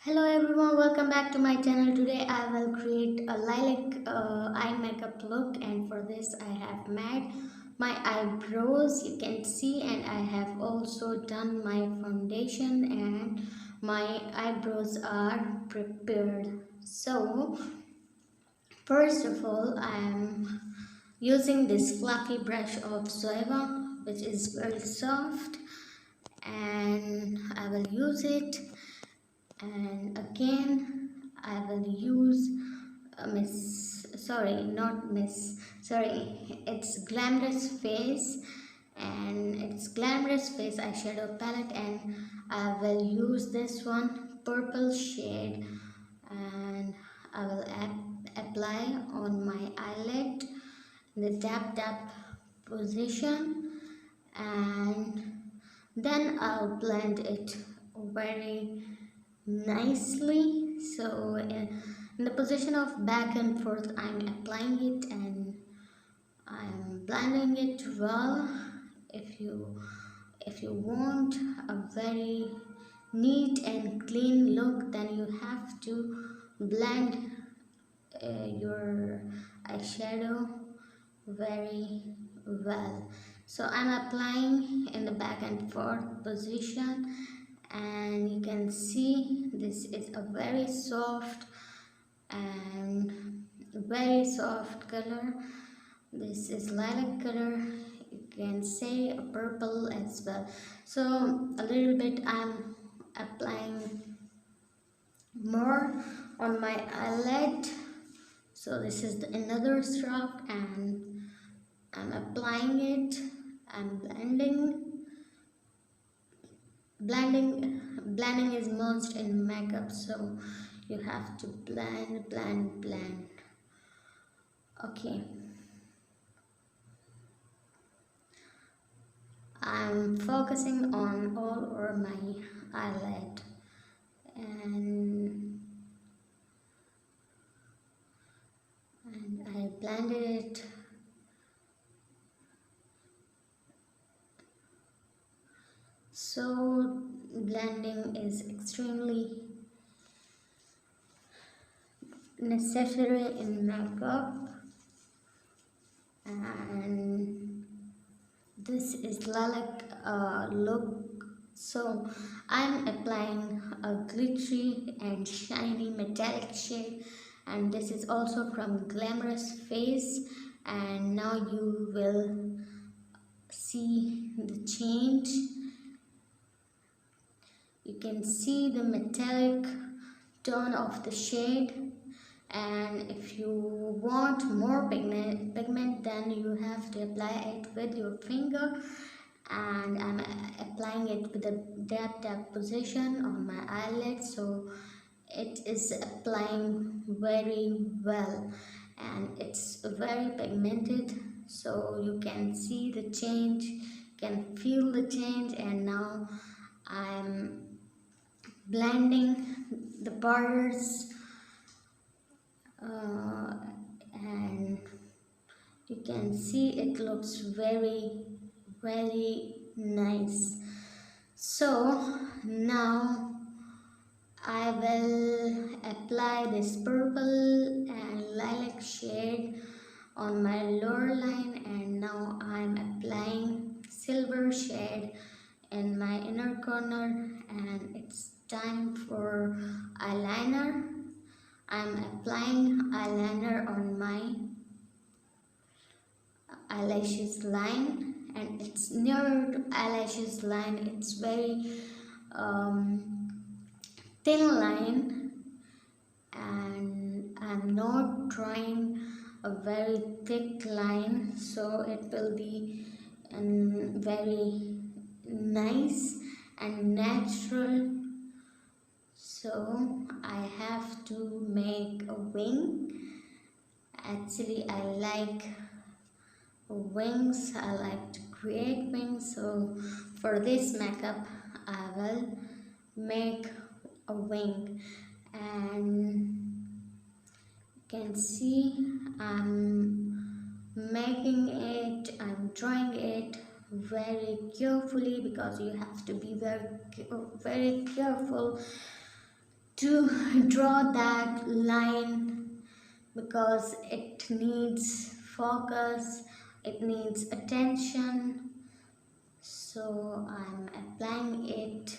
Hello everyone, welcome back to my channel. Today I will create a lilac eye makeup look, and for this I have made my eyebrows, you can see, and I have also done my foundation and my eyebrows are prepared. So first of all, I am using this fluffy brush of Zoeva, which is very soft, and I will use it. And again I will use it's Glamorous Face, and it's Glamorous Face eyeshadow palette, and I will use this one purple shade, and I will apply on my eyelid in the tap position, and then I'll blend it very nicely. So in the position of back and forth, I'm applying it and I'm blending it well. If you want a very neat and clean look, then you have to blend your eyeshadow very well. So I'm applying in the back and forth position, and you can see this is a very soft and very soft color. This is lilac color, you can say a purple as well. So a little bit I'm applying more on my eyelid. So this is another stroke, and I'm applying it. I'm blending is most in makeup, so you have to blend. Okay, I'm focusing on all over my eyelid, and I blended it. So blending is extremely necessary in makeup, and this is lilac look. So I'm applying a glittery and shiny metallic shade, and this is also from Glamorous Face, and now you will see the change. You can see the metallic tone of the shade, and if you want more pigment, then you have to apply it with your finger, and I'm applying it with a dab position on my eyelid, so it is applying very well, and it's very pigmented, so you can see the change, can feel the change. And now I'm blending the borders, and you can see it looks very nice. So now I will apply this purple and lilac shade on my lower line, and now I'm applying silver shade in my inner corner, and it's time for eyeliner. I'm applying eyeliner on my eyelashes line, and it's near to eyelashes line. It's very thin line, and I'm not drawing a very thick line, so it will be very nice and natural. So I have to make a wing. Actually, I like wings. I like to create wings. So for this makeup, I will make a wing, and you can see I'm making it. I'm drawing it very carefully, because you have to be very careful to draw that line because it needs focus, it needs attention. So I'm applying it.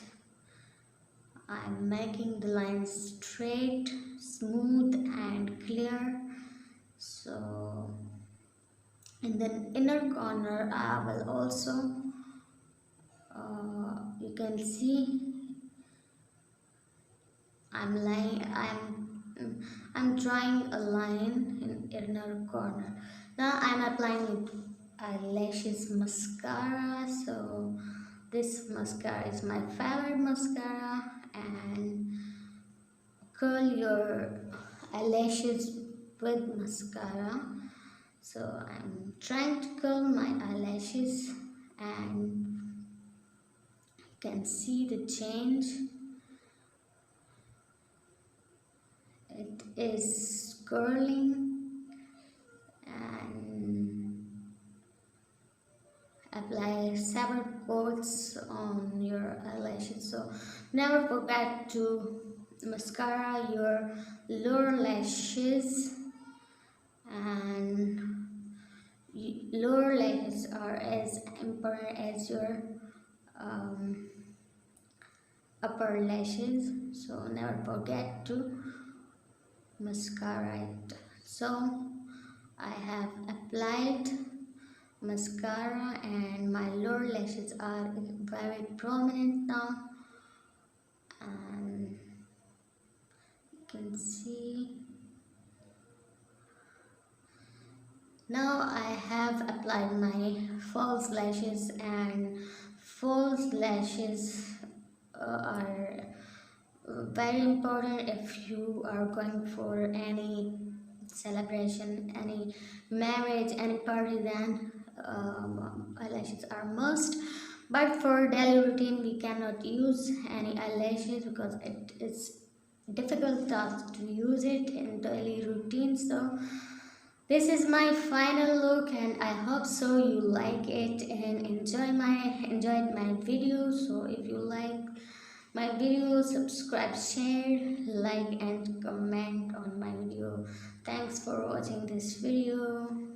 I'm making the line straight, smooth and clear. So in the inner corner I will also you can see I'm drawing a line in inner corner. Now I'm applying eyelashes mascara. So this mascara is my favorite mascara, and curl your eyelashes with mascara. So I'm trying to curl my eyelashes, and you can see the change. It is curling, and apply several coats on your eyelashes. So never forget to mascara your lower lashes, and lower lashes are as important as your um, upper lashes, so never forget to mascara it. So I have applied mascara and my lower lashes are very prominent now, and you can see now I have applied my false lashes, and false lashes are very important if you are going for any celebration, any marriage, any party. Then eyelashes are must. But for daily routine we cannot use any eyelashes because it is difficult task to use it in daily routine. So this is my final look, and I hope so you like it and enjoyed my video. So if you like my video, subscribe, share, like and comment on my video. Thanks for watching this video.